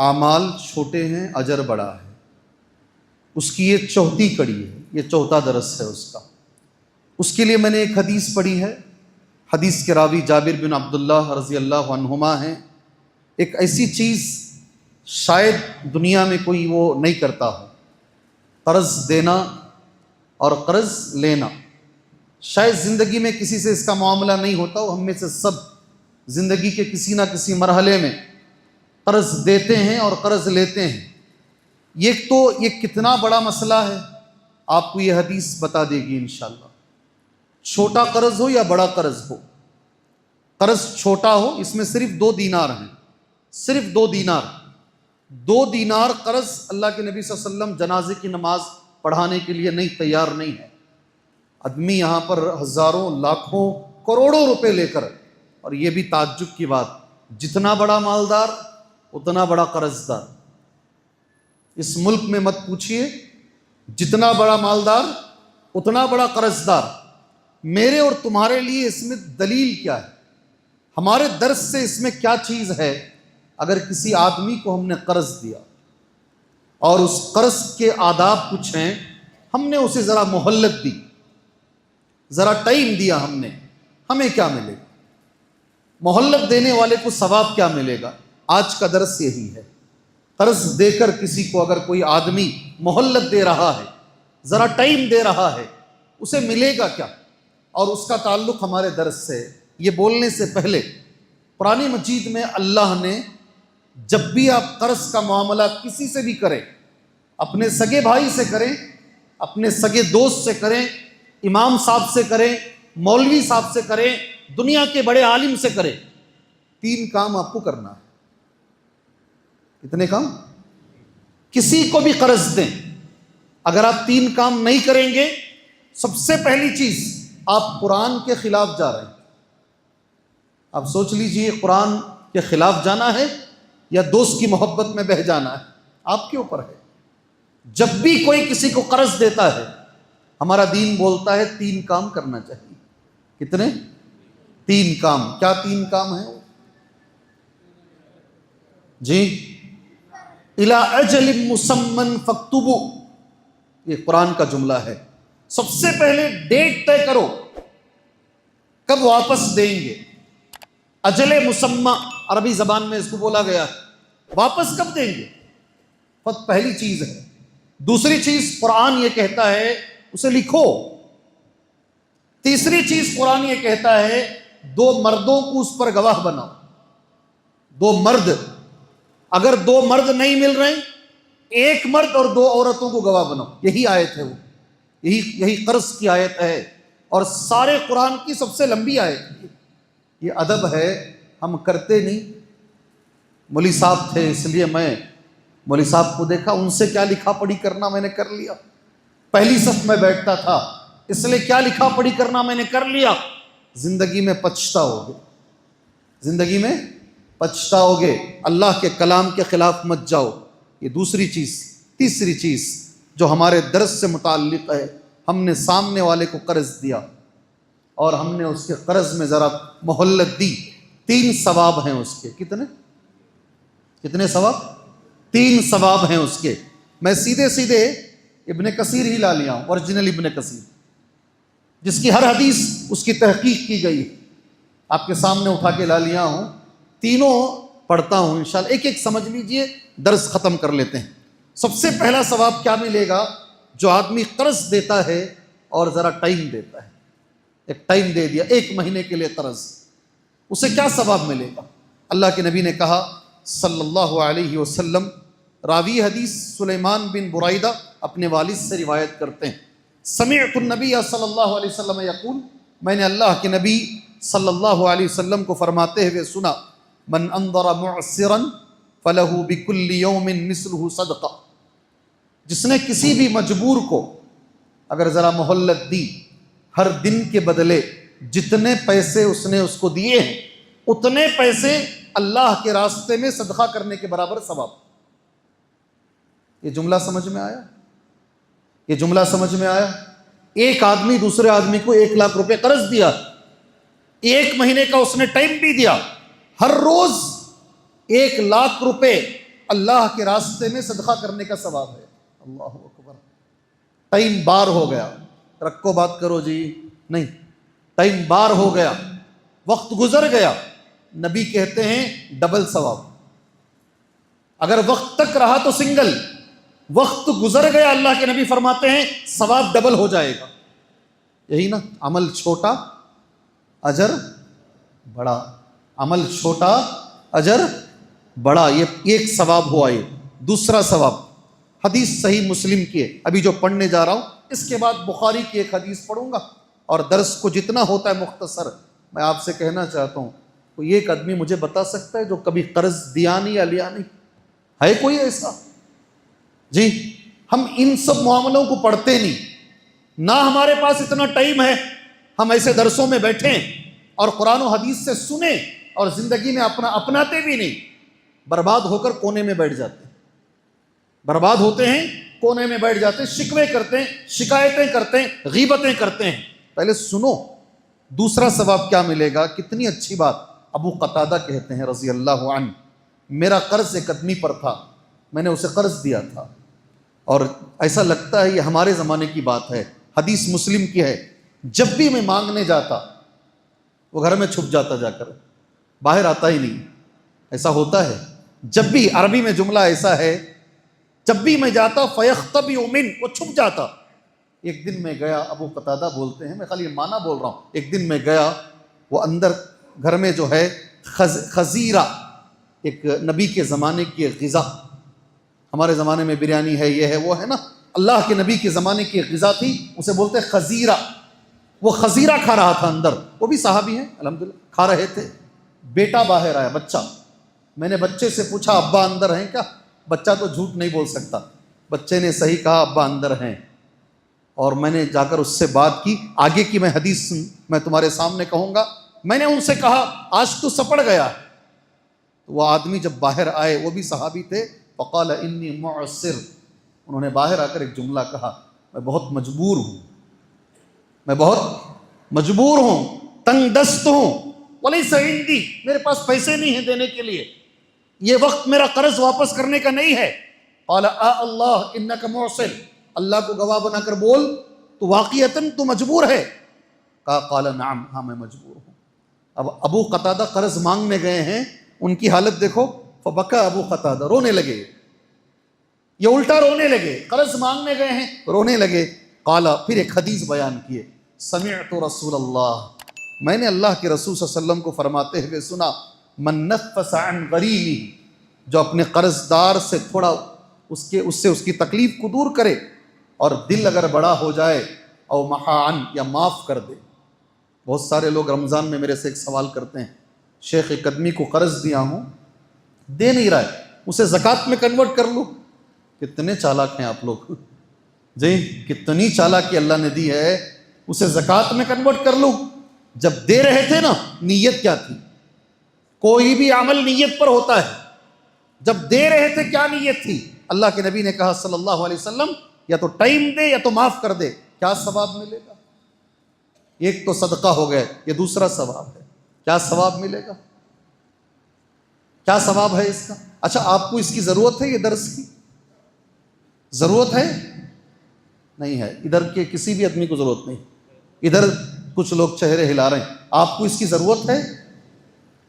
اعمال چھوٹے ہیں اجر بڑا ہے، اس کی یہ چوتھی کڑی ہے، یہ چوتھا درس ہے اس کا۔ اس کے لیے میں نے ایک حدیث پڑھی ہے، حدیث کے راوی جابر بن عبداللہ رضی اللہ عنہما ہیں۔ ایک ایسی چیز شاید دنیا میں کوئی وہ نہیں کرتا ہو، قرض دینا اور قرض لینا، شاید زندگی میں کسی سے اس کا معاملہ نہیں ہوتا ہو۔ ہم میں سے سب زندگی کے کسی نہ کسی مرحلے میں قرض دیتے ہیں اور قرض لیتے ہیں۔ یہ کتنا بڑا مسئلہ ہے آپ کو یہ حدیث بتا دے گی انشاءاللہ۔ چھوٹا قرض ہو یا بڑا قرض ہو، قرض چھوٹا ہو، اس میں صرف 2 دینار ہیں، صرف 2 دینار۔ 2 دینار قرض اللہ کے نبی صلی اللہ علیہ وسلم جنازے کی نماز پڑھانے کے لیے تیار نہیں ہے۔ آدمی یہاں پر ہزاروں لاکھوں کروڑوں روپے لے کر، اور یہ بھی تعجب کی بات، جتنا بڑا مالدار اتنا بڑا قرض دار۔ اس ملک میں مت پوچھئے، جتنا بڑا مالدار اتنا بڑا قرض دار۔ میرے اور تمہارے لیے اس میں دلیل کیا ہے؟ ہمارے درس سے اس میں کیا چیز ہے؟ اگر کسی آدمی کو ہم نے قرض دیا اور اس قرض کے آداب کچھ ہیں، ہم نے اسے ذرا مہلت دی، ذرا ٹائم دیا، ہمیں کیا ملے گا؟ مہلت دینے والے کو ثواب کیا ملے گا؟ آج کا درس یہی ہے۔ قرض دے کر کسی کو اگر کوئی آدمی مہلت دے رہا ہے، ذرا ٹائم دے رہا ہے، اسے ملے گا کیا؟ اور اس کا تعلق ہمارے درس سے۔ یہ بولنے سے پہلے قرآن مجید میں اللہ نے جب بھی آپ قرض کا معاملہ کسی سے بھی کریں، اپنے سگے بھائی سے کریں، اپنے سگے دوست سے کریں، امام صاحب سے کریں، مولوی صاحب سے کریں، دنیا کے بڑے عالم سے کریں، 3 کام آپ کو کرنا ہے۔ کتنے کام؟ کسی کو بھی قرض دیں، اگر آپ 3 کام نہیں کریں گے، سب سے پہلی چیز آپ قرآن کے خلاف جا رہے ہیں۔ آپ سوچ لیجئے، قرآن کے خلاف جانا ہے یا دوست کی محبت میں بہہ جانا ہے، آپ کے اوپر ہے۔ جب بھی کوئی کسی کو قرض دیتا ہے، ہمارا دین بولتا ہے 3 کام کرنا چاہیے۔ کتنے؟ 3 کام۔ کیا 3 کام ہیں؟ جی، الی اجل مسمن فاکتبوا، یہ قرآن کا جملہ ہے۔ سب سے پہلے ڈیٹ طے کرو، کب واپس دیں گے۔ اجل مسمى عربی زبان میں اس کو بولا گیا ہے، واپس کب دیں گے، پہلی چیز ہے۔ دوسری چیز قرآن یہ کہتا ہے اسے لکھو۔ تیسری چیز قرآن یہ کہتا ہے 2 مردوں کو اس پر گواہ بناؤ۔ 2 مرد، اگر 2 مرد نہیں مل رہے، 1 مرد اور 2 عورتوں کو گواہ بناؤ۔ یہی آیت ہے، وہ یہی قرض کی آیت ہے، اور سارے قرآن کی سب سے لمبی آیت ہے۔ یہ ادب ہے، ہم کرتے نہیں۔ مولوی صاحب تھے، اس لیے میں مولوی صاحب کو دیکھا، ان سے کیا لکھا پڑھی کرنا میں نے کر لیا۔ پہلی صف میں بیٹھتا تھا، اس لیے کیا لکھا پڑھی کرنا میں نے کر لیا۔ زندگی میں پچھتاؤ گے، زندگی میں پچھتاؤ گے۔ اللہ کے کلام کے خلاف مت جاؤ۔ یہ دوسری چیز۔ تیسری چیز جو ہمارے درس سے متعلق ہے، ہم نے سامنے والے کو قرض دیا اور ہم نے اس کے قرض میں ذرا مہلت دی، 3 ثواب ہیں اس کے۔ کتنے ثواب؟ 3 ثواب ہیں اس کے۔ میں سیدھے ابن کثیر ہی لا لیا ہوں، اوریجنل ابن کثیر، جس کی ہر حدیث اس کی تحقیق کی گئی، آپ کے سامنے اٹھا کے لا لیا ہوں۔ تینوں پڑھتا ہوں انشاءاللہ، ایک سمجھ لیجئے، درس ختم کر لیتے ہیں۔ سب سے پہلا ثواب کیا ملے گا؟ جو آدمی قرض دیتا ہے اور ذرا ٹائم دیتا ہے، ایک ٹائم دے دیا، 1 مہینے کے لیے قرض، اسے کیا ثواب ملے گا؟ اللہ کے نبی نے کہا صلی اللہ علیہ وسلم، راوی حدیث سلیمان بن برائدہ اپنے والد سے روایت کرتے ہیں، سمعت النبی صلی اللہ علیہ وسلم یقول، میں نے اللہ کے نبی صلی اللہ علیہ وسلم کو فرماتے ہوئے سنا، من انظر معسرا فلہ بکل یوم مثلہ صدقہ، جس نے کسی بھی مجبور کو اگر ذرا مہلت دی، ہر دن کے بدلے جتنے پیسے اس نے اس کو دیے ہیں، اتنے پیسے اللہ کے راستے میں صدقہ کرنے کے برابر ثواب۔ یہ جملہ سمجھ میں آیا؟ یہ جملہ سمجھ میں آیا؟ ایک آدمی دوسرے آدمی کو 1 لاکھ روپے قرض دیا، 1 مہینے کا اس نے ٹائم بھی دیا، ہر روز 1 لاکھ روپے اللہ کے راستے میں صدقہ کرنے کا ثواب ہے۔ اللہ اکبر۔ ٹائم بار ہو گیا، رکھو بات کرو جی، نہیں، ٹائم بار ہو گیا، وقت گزر گیا، نبی کہتے ہیں ڈبل ثواب۔ اگر وقت تک رہا تو سنگل، وقت گزر گیا اللہ کے نبی فرماتے ہیں ثواب ڈبل ہو جائے گا۔ یہی نا، عمل چھوٹا اجر بڑا، عمل چھوٹا اجر بڑا، یہ ایک ثواب ہوا۔ یہ دوسرا ثواب، حدیث صحیح مسلم کی ہے، ابھی جو پڑھنے جا رہا ہوں، اس کے بعد بخاری کی ایک حدیث پڑھوں گا، اور درس کو جتنا ہوتا ہے مختصر میں آپ سے کہنا چاہتا ہوں۔ کوئی ایک آدمی مجھے بتا سکتا ہے جو کبھی قرض دیا نہیں یا لیا نہیں؟ ہے کوئی ایسا؟ جی، ہم ان سب معاملوں کو پڑھتے نہیں، نہ ہمارے پاس اتنا ٹائم ہے ہم ایسے درسوں میں بیٹھیں اور قرآن و حدیث سے سنیں اور زندگی میں اپناتے بھی نہیں، برباد ہو کر کونے میں بیٹھ جاتے ہیں، برباد ہوتے ہیں، کونے میں بیٹھ جاتے ہیں، شکوے کرتے ہیں، شکایتیں کرتے ہیں، غیبتیں کرتے ہیں۔ پہلے سنو دوسرا ثواب کیا ملے گا۔ کتنی اچھی بات۔ ابو قتادہ کہتے ہیں رضی اللہ عنہ، میرا قرض ایک آدمی پر تھا، میں نے اسے قرض دیا تھا، اور ایسا لگتا ہے یہ ہمارے زمانے کی بات ہے، حدیث مسلم کی ہے، جب بھی میں مانگنے جاتا وہ گھر میں چھپ جاتا، جا کر باہر آتا ہی نہیں۔ ایسا ہوتا ہے، جب بھی، عربی میں جملہ ایسا ہے، جب بھی میں جاتا فَيَخْتَبِئُ مِنْ، وہ چھپ جاتا۔ ایک دن میں گیا، ابو قتادہ بولتے ہیں، میں خالی معنی بول رہا ہوں، ایک دن میں گیا، وہ اندر گھر میں جو ہے خزیرہ، ایک نبی کے زمانے کی غذا، ہمارے زمانے میں بریانی ہے، یہ ہے، وہ ہے نا، اللہ کے نبی کے زمانے کی غذا تھی، اسے بولتے خزیرہ۔ وہ خزیرہ کھا رہا تھا اندر، وہ بھی صحابی ہیں الحمدللہ، کھا رہے تھے، بیٹا باہر آیا، بچہ۔ میں نے بچے سے پوچھا ابا اندر ہیں کیا؟ بچہ تو جھوٹ نہیں بول سکتا، بچے نے صحیح کہا ابا اندر ہیں، اور میں نے جا کر اس سے بات کی، آگے کی میں حدیث میں تمہارے سامنے کہوں گا۔ میں نے ان سے کہا آج تو سپڑ گیا۔ وہ آدمی جب باہر آئے، وہ بھی صحابی تھے، فقال انی معسر، انہوں نے باہر آ کر ایک جملہ کہا، میں بہت مجبور ہوں، میں بہت مجبور ہوں، تنگ دست ہوں، ولیس عندی، میرے پاس پیسے نہیں ہیں دینے کے لیے، یہ وقت میرا قرض واپس کرنے کا نہیں ہے۔ قال اللہ انک معسر، اللہ کو گواہ بنا کر بول تو واقعتاً تو مجبور ہے۔ کہا قال نعم، ہاں میں مجبور ہوں۔ اب ابو قتادہ قرض مانگنے گئے ہیں، ان کی حالت دیکھو، فبکا ابو قتادہ، رونے لگے، یہ الٹا رونے لگے، قرض مانگنے گئے ہیں رونے لگے۔ قال، پھر ایک حدیث بیان کیے، سمعت رسول اللہ، میں نے اللہ کے رسول صلی اللہ علیہ وسلم کو فرماتے ہوئے سنا، من نفس عن غریمی، جو اپنے قرض دار سے تھوڑا اس سے اس کی تکلیف کو دور کرے، اور دل اگر بڑا ہو جائے، او محا عن، یا معاف کر دے۔ بہت سارے لوگ رمضان میں میرے سے ایک سوال کرتے ہیں، شیخ ایک آدمی کو قرض دیا ہوں، دے نہیں رہا ہے، اسے زکوٰۃ میں کنورٹ کر لوں۔ کتنے چالاک ہیں آپ لوگ جی، کتنی چالاکی اللہ نے دی ہے، اسے زکوٰۃ میں کنورٹ کر لوں۔ جب دے رہے تھے نا، نیت کیا تھی؟ کوئی بھی عمل نیت پر ہوتا ہے، جب دے رہے تھے کیا نیت تھی؟ اللہ کے نبی نے کہا صلی اللہ علیہ وسلم، یا تو ٹائم دے یا تو معاف کر دے، کیا ثواب ملے گا؟ ایک تو صدقہ ہو گئے، یہ دوسرا ثواب ہے، کیا ثواب ملے گا؟ کیا ثواب ہے اس کا؟ اچھا، آپ کو اس کی ضرورت ہے؟ یہ درس کی ضرورت ہے؟ نہیں ہے، ادھر کے کسی بھی آدمی کو ضرورت نہیں، ادھر کچھ لوگ چہرے ہلا رہے ہیں، آپ کو اس کی ضرورت ہے؟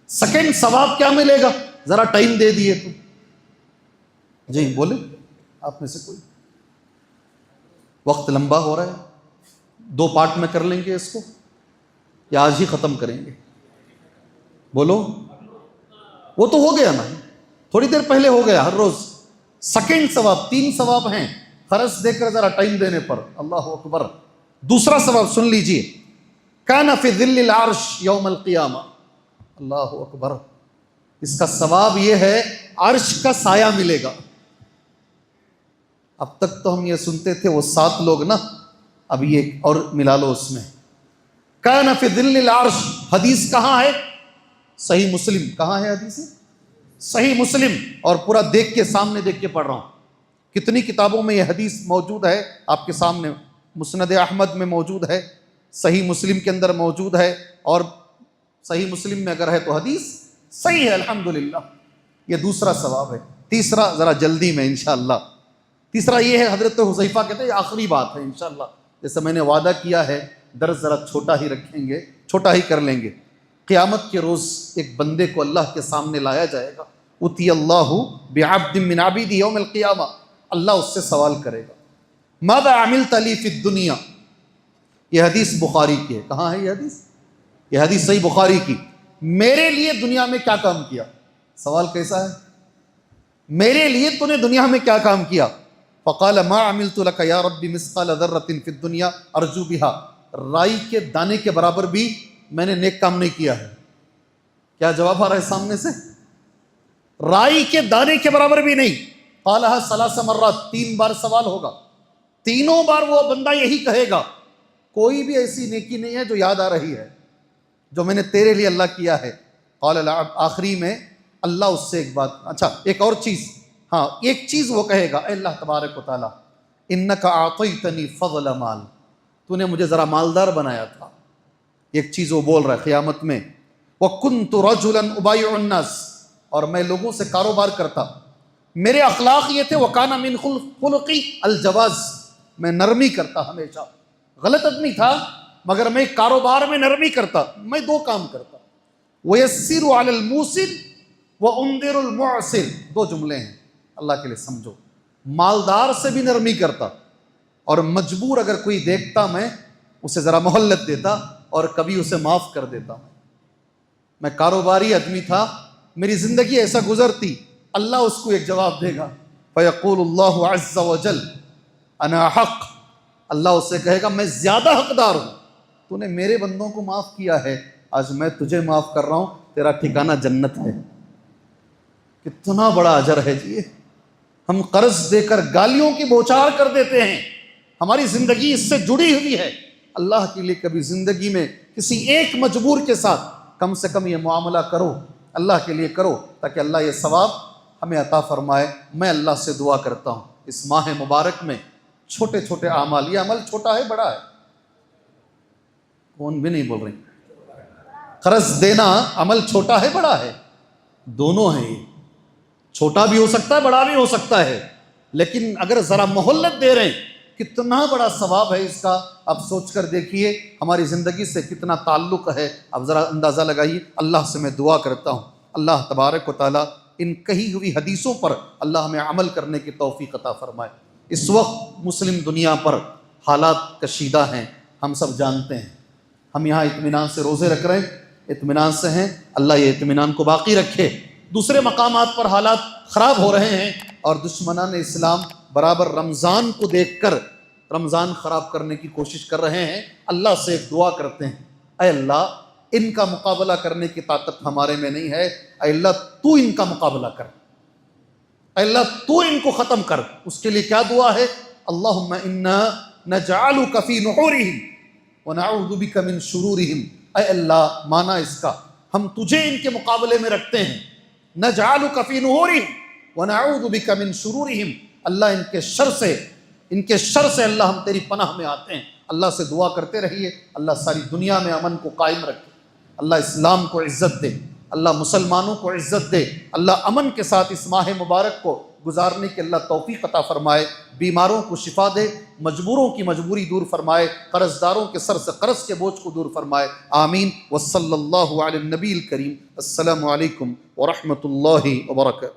سیکنڈ ثواب کیا ملے گا؟ ذرا ٹائم دے دیے تو جی بولے، آپ میں سے کوئی؟ وقت لمبا ہو رہا ہے، 2 پارٹ میں کر لیں گے اس کو یا آج ہی ختم کریں گے؟ بولو، وہ تو ہو گیا نا، تھوڑی دیر پہلے ہو گیا، ہر روز سیکنڈ ثواب، 3 ثواب ہیں قرض دے کر ذرا ٹائم دینے پر، اللہ اکبر۔ دوسرا ثواب سن لیجئے، کان فی ظل العرش یوم القیامہ، اللہ اکبر، اس کا ثواب یہ ہے عرش کا سایہ ملے گا۔ اب تک تو ہم یہ سنتے تھے وہ 7 لوگ نا، اب یہ اور ملا لو اس میں، کان فی ظل العرش، حدیث کہاں ہے؟ صحیح مسلم۔ کہاں ہے حدیث؟ صحیح مسلم، اور پورا دیکھ کے سامنے دیکھ کے پڑھ رہا ہوں، کتنی کتابوں میں یہ حدیث موجود ہے آپ کے سامنے، مسند احمد میں موجود ہے، صحیح مسلم کے اندر موجود ہے، اور صحیح مسلم میں اگر ہے تو حدیث صحیح ہے الحمدللہ۔ یہ دوسرا ثواب ہے۔ تیسرا ذرا جلدی میں انشاءاللہ، تیسرا یہ ہے، حضرت حذیفہ کہتے ہیں یہ آخری بات ہے انشاءاللہ، جیسے میں نے وعدہ کیا ہے درس ذرا چھوٹا ہی رکھیں گے، چھوٹا ہی کر لیں گے۔ قیامت کے روز ایک بندے کو اللہ کے سامنے لایا جائے گا، اتی اللہ بعبد من عبیدہ یوم القیامہ، اللہ اس سے سوال کرے گا ماذا عملت لی فی الدنیا۔ یہ حدیث بخاری کی ہے، کہاں ہے یہ حدیث؟ یہ حدیث صحیح بخاری کی، میرے لیے دنیا میں کیا کام کیا؟ سوال کیسا ہے؟ میرے لیے تو نے دنیا میں کیا کام کیا؟ فقال ما عملت لك یا رب مثقال ذرۃ فی الدنیا ارجو بها، رائی کے دانے کے برابر بھی میں نے نیک کام نہیں کیا ہے۔ کیا جواب آ رہا ہے سامنے سے؟ رائی کے دانے کے برابر بھی نہیں۔ قالها ثلاث مرات، 3 بار سوال ہوگا، تینوں بار وہ بندہ یہی کہے گا کوئی بھی ایسی نیکی نہیں ہے جو یاد آ رہی ہے جو میں نے تیرے لیے اللہ کیا ہے۔ قال آخری میں اللہ اس سے ایک بات، اچھا ایک اور چیز، ہاں ایک چیز وہ کہے گا، اے اللہ تبارک و تعالیٰ انک اعطیتنی فضل مال، تو نے مجھے ذرا مالدار بنایا تھا۔ ایک چیز وہ بول رہا ہے قیامت میں، وَكُنْتُ رَجُلًا أُبَايِعُ النَّاسِ، اور میں لوگوں سے کاروبار کرتا، میرے اخلاق یہ تھے، وَكَانَ مِنْ خُلُقِي الْجَوَازِ، میں نرمی کرتا ہمیشہ، غلط آدمی تھا مگر میں کاروبار میں نرمی کرتا، میں 2 کام کرتا، وَيَسِّرُ عَلَى الْمُوسِرِ وَأُنذِرُ الْمُعْسِرِ، 2 جملے ہیں اللہ کے لیے سمجھو، مالدار سے بھی نرمی کرتا اور مجبور اگر کوئی دیکھتا میں اسے ذرا مہلت دیتا اور کبھی اسے معاف کر دیتا۔ میں کاروباری آدمی تھا، میری زندگی ایسا گزرتی، اللہ اس کو ایک جواب دے گا، فیقول اللہ عز وجل انا حق، اللہ اس سے کہے گا میں زیادہ حقدار ہوں، تو نے میرے بندوں کو معاف کیا ہے، آج میں تجھے معاف کر رہا ہوں، تیرا ٹھکانہ جنت ہے۔ کتنا بڑا اجر ہے جی۔ ہم قرض دے کر گالیوں کی بوچھار کر دیتے ہیں، ہماری زندگی اس سے جڑی ہوئی ہے۔ اللہ کے لیے کبھی زندگی میں کسی ایک مجبور کے ساتھ کم سے کم یہ معاملہ کرو، اللہ کے لیے کرو، تاکہ اللہ یہ ثواب ہمیں عطا فرمائے۔ میں اللہ سے دعا کرتا ہوں اس ماہ مبارک میں چھوٹے چھوٹے اعمال، یہ عمل چھوٹا ہے بڑا ہے؟ کون بھی نہیں بول رہی؟ قرض دینا عمل چھوٹا ہے بڑا ہے؟ دونوں ہیں، یہ چھوٹا بھی ہو سکتا ہے بڑا بھی ہو سکتا ہے، لیکن اگر ذرا مہلت دے رہے ہیں کتنا بڑا ثواب ہے اس کا، اب سوچ کر دیکھیے ہماری زندگی سے کتنا تعلق ہے، اب ذرا اندازہ لگائیے۔ اللہ سے میں دعا کرتا ہوں اللہ تبارک و تعالیٰ ان کہی ہوئی حدیثوں پر اللہ ہمیں عمل کرنے کی توفیق عطا فرمائے۔ اس وقت مسلم دنیا پر حالات کشیدہ ہیں، ہم سب جانتے ہیں، ہم یہاں اطمینان سے روزے رکھ رہے ہیں، اطمینان سے ہیں، اللہ یہ اطمینان کو باقی رکھے۔ دوسرے مقامات پر حالات خراب ہو رہے ہیں اور دشمنان اسلام برابر رمضان کو دیکھ کر رمضان خراب کرنے کی کوشش کر رہے ہیں۔ اللہ سے ایک دعا کرتے ہیں، اے اللہ ان کا مقابلہ کرنے کی طاقت ہمارے میں نہیں ہے، اے اللہ تو ان کا مقابلہ کر، اے اللہ تو ان کو ختم کر۔ اس کے لیے کیا دعا ہے؟ اللہم انا نجعلک فی نحورہم ونعوذ بک من شرورہم، اے اللہ مانا اس کا ہم تجھے ان کے مقابلے میں رکھتے ہیں، نجعلک فی نحورہم ونعوذ بک من شرورہم، اللہ ان کے شر سے اللہ ہم تیری پناہ میں آتے ہیں۔ اللہ سے دعا کرتے رہیے، اللہ ساری دنیا میں امن کو قائم رکھے، اللہ اسلام کو عزت دے، اللہ مسلمانوں کو عزت دے، اللہ امن کے ساتھ اس ماہ مبارک کو گزارنے کی اللہ توفیق عطا فرمائے، بیماروں کو شفا دے، مجبوروں کی مجبوری دور فرمائے، قرض داروں کے سر سے قرض کے بوجھ کو دور فرمائے، آمین۔ وصلی اللہ علی النبی الکریم۔ السلام علیکم ورحمۃ اللہ وبرکاتہ۔